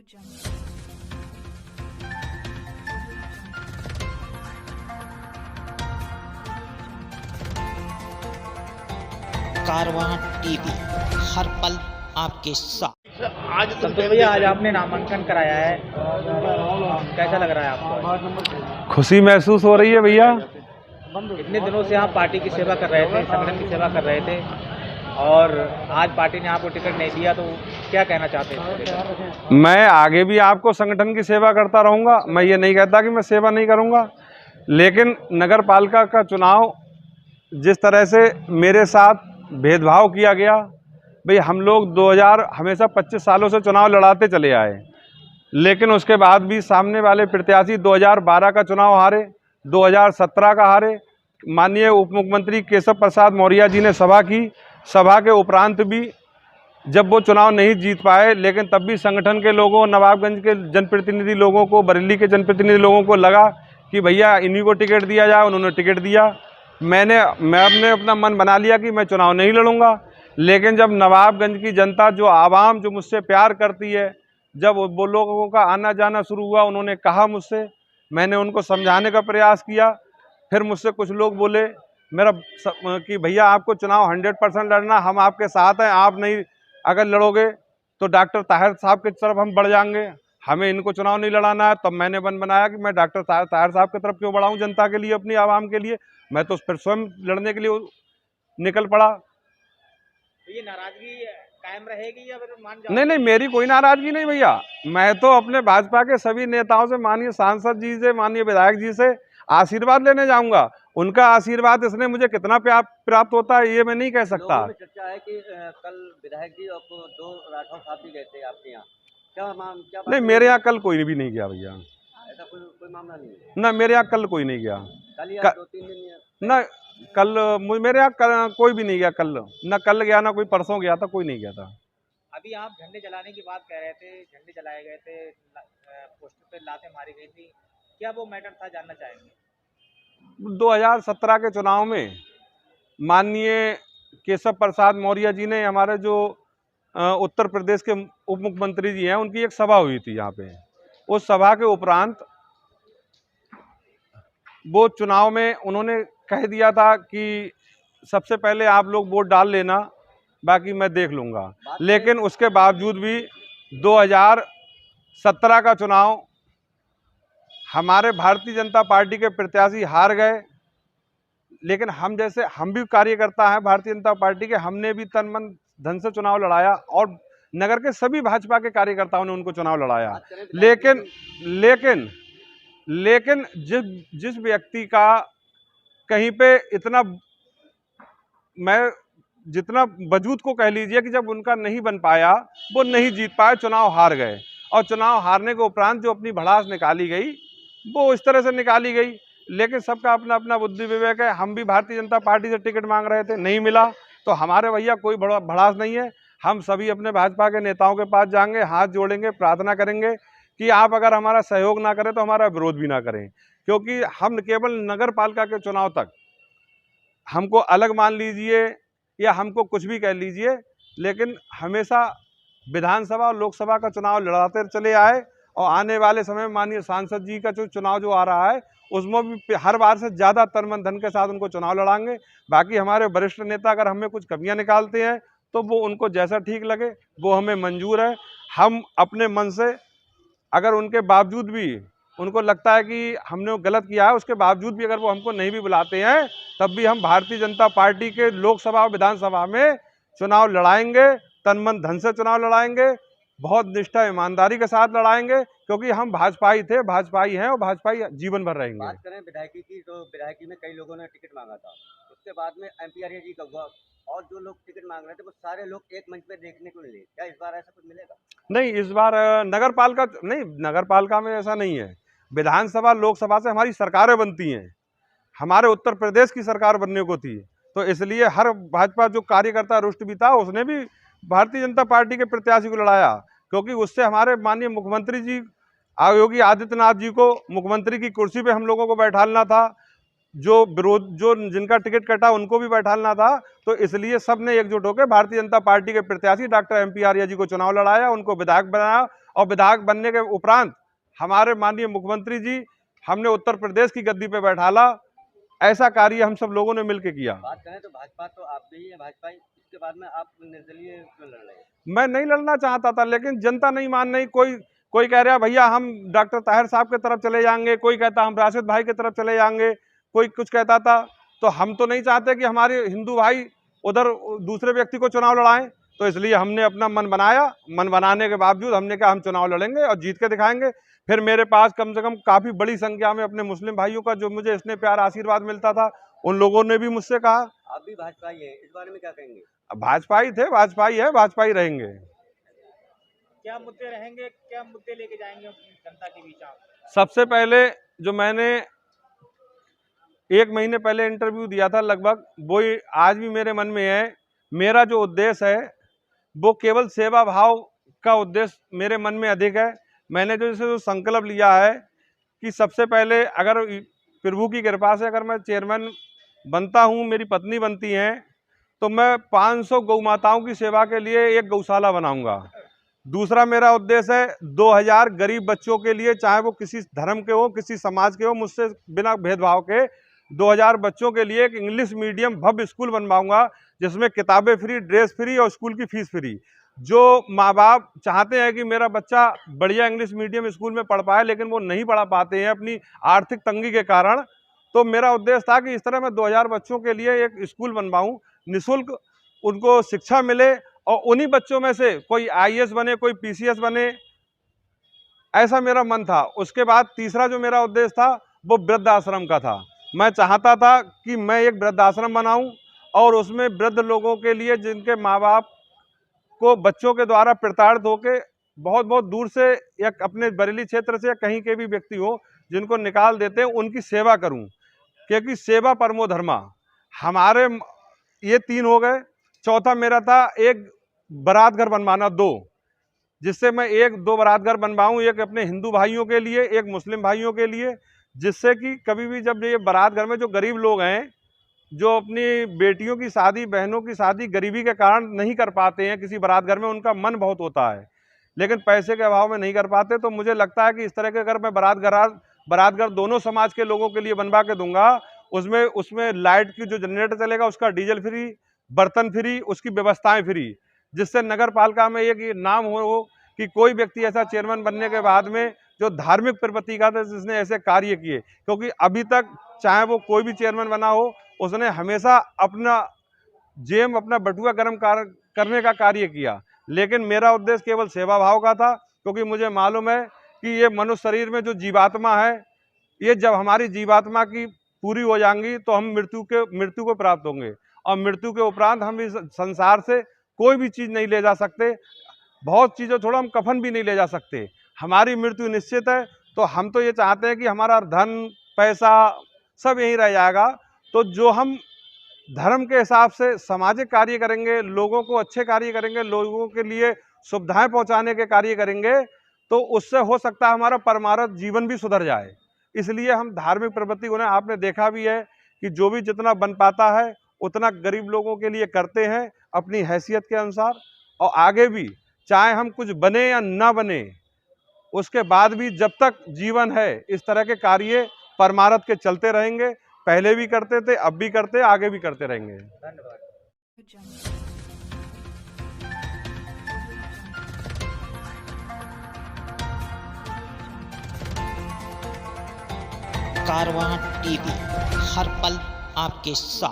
कारवां TV, हर पल आपके साथ। संतोष भैया, आज आपने नामांकन कराया है, कैसा लग रहा है आपको? खुशी महसूस हो रही है भैया। इतने दिनों से आप पार्टी की सेवा कर रहे थे, संगठन की सेवा कर रहे थे, और आज पार्टी ने आपको टिकट नहीं दिया, तो क्या कहना चाहते हैं? मैं आगे भी आपको संगठन की सेवा करता रहूंगा। मैं ये नहीं कहता कि मैं सेवा नहीं करूंगा, लेकिन नगर पालिका का चुनाव जिस तरह से मेरे साथ भेदभाव किया गया, भाई हम लोग 2000 हमेशा 25 सालों से चुनाव लड़ाते चले आए, लेकिन उसके बाद भी सामने वाले प्रत्याशी 2012 का चुनाव हारे, 2017 का हारे। माननीय उप मुख्यमंत्री केशव प्रसाद मौर्य जी ने सभा की, सभा के उपरांत भी जब वो चुनाव नहीं जीत पाए, लेकिन तब भी संगठन के लोगों, नवाबगंज के जनप्रतिनिधि लोगों को, बरेली के जनप्रतिनिधि लोगों को लगा कि भैया इन्हीं को टिकट दिया जाए। उन्होंने टिकट दिया। मैंने अपना मन बना लिया कि मैं चुनाव नहीं लड़ूंगा। लेकिन जब नवाबगंज की जनता, जो आवाम जो मुझसे प्यार करती है, जब वो लोगों का आना जाना शुरू हुआ, उन्होंने कहा मुझसे, मैंने उनको समझाने का प्रयास किया। फिर मुझसे कुछ लोग बोले कि भैया आपको चुनाव 100% लड़ना, हम आपके साथ हैं, आप नहीं अगर लड़ोगे तो डॉक्टर ताहिर साहब की तरफ हम बढ़ जाएंगे, हमें इनको चुनाव नहीं लड़ाना है। तब मैंने मन बनाया कि मैं डॉक्टर ताहिर साहब की तरफ क्यों बढ़ाऊं, जनता के लिए, अपनी आवाम के लिए। मैं तो फिर स्वयं लड़ने के लिए निकल पड़ा। ये नाराजगी कायम रहेगी या फिर मान जाओगे? नहीं, मेरी कोई नाराजगी नहीं भैया। मैं तो अपने भाजपा के सभी नेताओं से, माननीय सांसद जी से, माननीय विधायक जी से आशीर्वाद लेने जाऊंगा। उनका आशीर्वाद इसने मुझे कितना प्राप्त होता है ये मैं नहीं कह सकता। लोगों में चर्चा है कि कल विधायक जी और 2 राठौर साहब भी गए थे आपके यहाँ, क्या नहीं, मेरे यहाँ कल कोई भी नहीं गया भैया। ऐसा कोई मामला नहीं है? ना, मेरे यहाँ कल कोई नहीं गया। कल या 2-3 दिन ना, कल मेरे यहाँ कोई भी नहीं गया। कल ना कल गया, ना कोई परसों गया था, कोई नहीं गया था। अभी आप झंडे जलाने की बात कह रहे थे, झंडे जलाए गए थे, पोस्टर पे लातें मारी गई थी, क्या वो मैटर था, जानना चाहेंगे? 2017 के चुनाव में माननीय केशव प्रसाद मौर्य जी ने, हमारे जो उत्तर प्रदेश के उप मुख्यमंत्री जी हैं, उनकी एक सभा हुई थी यहाँ पे। उस सभा के उपरांत वो चुनाव में उन्होंने कह दिया था कि सबसे पहले आप लोग वोट डाल लेना, बाकी मैं देख लूँगा। लेकिन उसके बावजूद भी 2017 का चुनाव हमारे भारतीय जनता पार्टी के प्रत्याशी हार गए। लेकिन हम भी कार्यकर्ता हैं भारतीय जनता पार्टी के, हमने भी तन मन धन से चुनाव लड़ाया, और नगर के सभी भाजपा के कार्यकर्ताओं ने उनको चुनाव लड़ाया। लेकिन जिस व्यक्ति का कहीं पे इतना, मैं जितना वजूद को कह लीजिए कि जब उनका नहीं बन पाया, वो नहीं जीत पाए, चुनाव हार गए। और चुनाव हारने के उपरांत जो अपनी भड़ास निकाली गई, वो इस तरह से निकाली गई। लेकिन सबका अपना अपना बुद्धि विवेक है। हम भी भारतीय जनता पार्टी से टिकट मांग रहे थे, नहीं मिला, तो हमारे भैया कोई भड़ास नहीं है। हम सभी अपने भाजपा के नेताओं के पास जाएंगे, हाथ जोड़ेंगे, प्रार्थना करेंगे कि आप अगर हमारा सहयोग ना करें तो हमारा विरोध भी ना करें। क्योंकि हम केवल नगर पालिका के चुनाव तक, हमको अलग मान लीजिए या हमको कुछ भी कह लीजिए, लेकिन हमेशा विधानसभा और लोकसभा का चुनाव लड़ाते चले आए। और आने वाले समय में माननीय सांसद जी का जो चुनाव जो आ रहा है, उसमें भी हर बार से ज़्यादा तन मन धन के साथ उनको चुनाव लड़ाएंगे। बाकी हमारे वरिष्ठ नेता अगर हमें कुछ कमियां निकालते हैं तो वो उनको जैसा ठीक लगे वो हमें मंजूर है। हम अपने मन से, अगर उनके बावजूद भी उनको लगता है कि हमने गलत किया है, उसके बावजूद भी अगर वो हमको नहीं भी बुलाते हैं, तब भी हम भारतीय जनता पार्टी के लोकसभा और विधानसभा में चुनाव लड़ाएंगे, तन मन धन से चुनाव लड़ाएंगे, बहुत निष्ठा ईमानदारी के साथ लड़ाएंगे, क्योंकि हम भाजपाई थे, भाजपाई हैं और भाजपाई जीवन भर रहेंगे। बात करें विधायकी की, तो विधायकी में कई लोगों ने टिकट मांगा था, उसके बाद में MP आर्य जी का हुआ, और जो लोग टिकट मांग रहे थे वो सारे लोग एक मंच पे देखने को मिले। क्या इस बार ऐसा कुछ मिलेगा? नहीं, इस बार नगर पालिका में ऐसा नहीं है। विधानसभा लोकसभा से हमारी सरकारें बनती हैं, हमारे उत्तर प्रदेश की सरकार बनने को थी, तो इसलिए हर भाजपा जो कार्यकर्ता रुष्ट भी था, उसने भी भारतीय जनता पार्टी के प्रत्याशी को लड़ाया। क्योंकि उससे हमारे माननीय मुख्यमंत्री जी योगी आदित्यनाथ जी को मुख्यमंत्री की कुर्सी पे हम लोगों को बैठालना था। जो विरोध जो जिनका टिकट कटा उनको भी बैठाना था। तो इसलिए सब ने एकजुट होकर भारतीय जनता पार्टी के प्रत्याशी डॉक्टर MP आर्य जी को चुनाव लड़ाया, उनको विधायक बनाया और विधायक बनने के उपरांत हमारे माननीय मुख्यमंत्री जी हमने उत्तर प्रदेश की गद्दी पे बैठाला। ऐसा कार्य हम सब लोगों ने मिलकर किया। बात करें तो भाजपा तो आप भी हैं, भाजपा इसके बाद में आप निर्दलीय क्यों लड़ रहे हैं? मैं नहीं लड़ना चाहता था, लेकिन जनता नहीं मान रही। कोई कह रहा भैया हम डॉक्टर ताहिर साहब की तरफ चले जाएंगे, कोई कहता हम राशिद भाई की तरफ चले जाएंगे, कोई कुछ कहता था। तो हम तो नहीं चाहते कि हमारे हिंदू भाई उधर दूसरे व्यक्ति को चुनाव लड़ाएं। तो इसलिए हमने अपना मन बनाया। मन बनाने के बावजूद हमने कहा हम चुनाव लड़ेंगे और जीत के दिखाएंगे। फिर मेरे पास कम से कम काफ़ी बड़ी संख्या में अपने मुस्लिम भाइयों का जो मुझे स्नेह प्यार आशीर्वाद मिलता था, उन लोगों ने भी मुझसे कहा। आप भी भाजपा ही हैं, इस बारे में क्या कहेंगे? अब भाजपाई थे, भाजपाई है, भाजपाई रहेंगे। क्या मुद्दे रहेंगे, क्या मुद्दे लेके जाएंगे जनता के बीच आप? सबसे पहले जो मैंने 1 महीने पहले इंटरव्यू दिया था लगभग, वो आज भी मेरे मन में है। मेरा जो उद्देश्य है वो केवल सेवा भाव का उद्देश्य मेरे मन में अधिक है। मैंने जो संकल्प लिया है कि सबसे पहले अगर प्रभु की कृपा से अगर मैं चेयरमैन बनता हूँ, मेरी पत्नी बनती हैं, तो मैं 500 गौ माताओं की सेवा के लिए एक गौशाला बनाऊंगा। दूसरा मेरा उद्देश्य है 2000 गरीब बच्चों के लिए, चाहे वो किसी धर्म के हो, किसी समाज के हो, मुझसे बिना भेदभाव के 2000 बच्चों के लिए एक इंग्लिश मीडियम भव्य स्कूल बनवाऊंगा, जिसमें किताबें फ्री, ड्रेस फ्री और स्कूल की फीस फ्री। जो माँ बाप चाहते हैं कि मेरा बच्चा बढ़िया इंग्लिश मीडियम स्कूल में पढ़ पाए, लेकिन वो नहीं पढ़ा पाते हैं अपनी आर्थिक तंगी के कारण, तो मेरा उद्देश्य था कि इस तरह मैं 2000 बच्चों के लिए एक स्कूल बनवाऊँ, निःशुल्क उनको शिक्षा मिले और उन्हीं बच्चों में से कोई IAS बने, कोई PCS बने, ऐसा मेरा मन था। उसके बाद तीसरा जो मेरा उद्देश्य था वो वृद्धाश्रम का था। मैं चाहता था कि मैं एक वृद्धाश्रम बनाऊं और उसमें वृद्ध लोगों के लिए जिनके माँ बाप को बच्चों के द्वारा प्रताड़ित होकर बहुत बहुत दूर से या अपने बरेली क्षेत्र से या कहीं के भी व्यक्ति हो जिनको निकाल देते हैं, उनकी सेवा करूं, क्योंकि सेवा परमो धर्मा। हमारे ये 3 हो गए। चौथा मेरा था एक बारात घर बनवाना, 2, जिससे मैं 1-2 बारात घर बनवाऊं, एक अपने हिंदू भाइयों के लिए, एक मुस्लिम भाइयों के लिए, जिससे कि कभी भी जब ये बारात घर में जो गरीब लोग हैं, जो अपनी बेटियों की शादी, बहनों की शादी गरीबी के कारण नहीं कर पाते हैं, किसी बारात घर में उनका मन बहुत होता है लेकिन पैसे के अभाव में नहीं कर पाते, तो मुझे लगता है कि इस तरह के अगर मैं बारात घर दोनों समाज के लोगों के लिए बनवा के दूंगा, उसमें लाइट की जो जनरेटर चलेगा उसका डीजल फ्री, बर्तन फ्री, उसकी व्यवस्थाएं फ्री, जिससे नगर पालिका में एक नाम हो कि कोई व्यक्ति ऐसा चेयरमैन बनने के बाद में जो धार्मिक प्रवृत्ति का था, जिसने ऐसे कार्य किए। क्योंकि अभी तक चाहे वो कोई भी चेयरमैन बना हो, उसने हमेशा अपना जेब, अपना बटुआ गर्म करने का कार्य किया, लेकिन मेरा उद्देश्य केवल सेवा भाव का था। क्योंकि मुझे मालूम है कि ये मनुष्य शरीर में जो जीवात्मा है, ये जब हमारी जीवात्मा की पूरी हो जाएंगी तो हम मृत्यु को प्राप्त होंगे, और मृत्यु के उपरांत हम इस संसार से कोई भी चीज़ नहीं ले जा सकते। बहुत चीज़ें छोड़ो, हम कफन भी नहीं ले जा सकते। हमारी मृत्यु निश्चित है। तो हम तो ये चाहते हैं कि हमारा धन, पैसा सब यहीं रह जाएगा। तो जो हम धर्म के हिसाब से सामाजिक कार्य करेंगे, लोगों को अच्छे कार्य करेंगे, लोगों के लिए सुविधाएं पहुंचाने के कार्य करेंगे, तो उससे हो सकता है हमारा परमार्थ जीवन भी सुधर जाए। इसलिए हम धार्मिक प्रवृत्ति को, आपने देखा भी है कि जो भी जितना बन पाता है उतना गरीब लोगों के लिए करते हैं अपनी हैसियत के अनुसार। और आगे भी चाहे हम कुछ बने या ना बने, उसके बाद भी जब तक जीवन है इस तरह के कार्य परमार्थ के चलते रहेंगे। पहले भी करते थे, अब भी करते, आगे भी करते रहेंगे। धन्यवाद। कारवां TV, हर पल आपके साथ।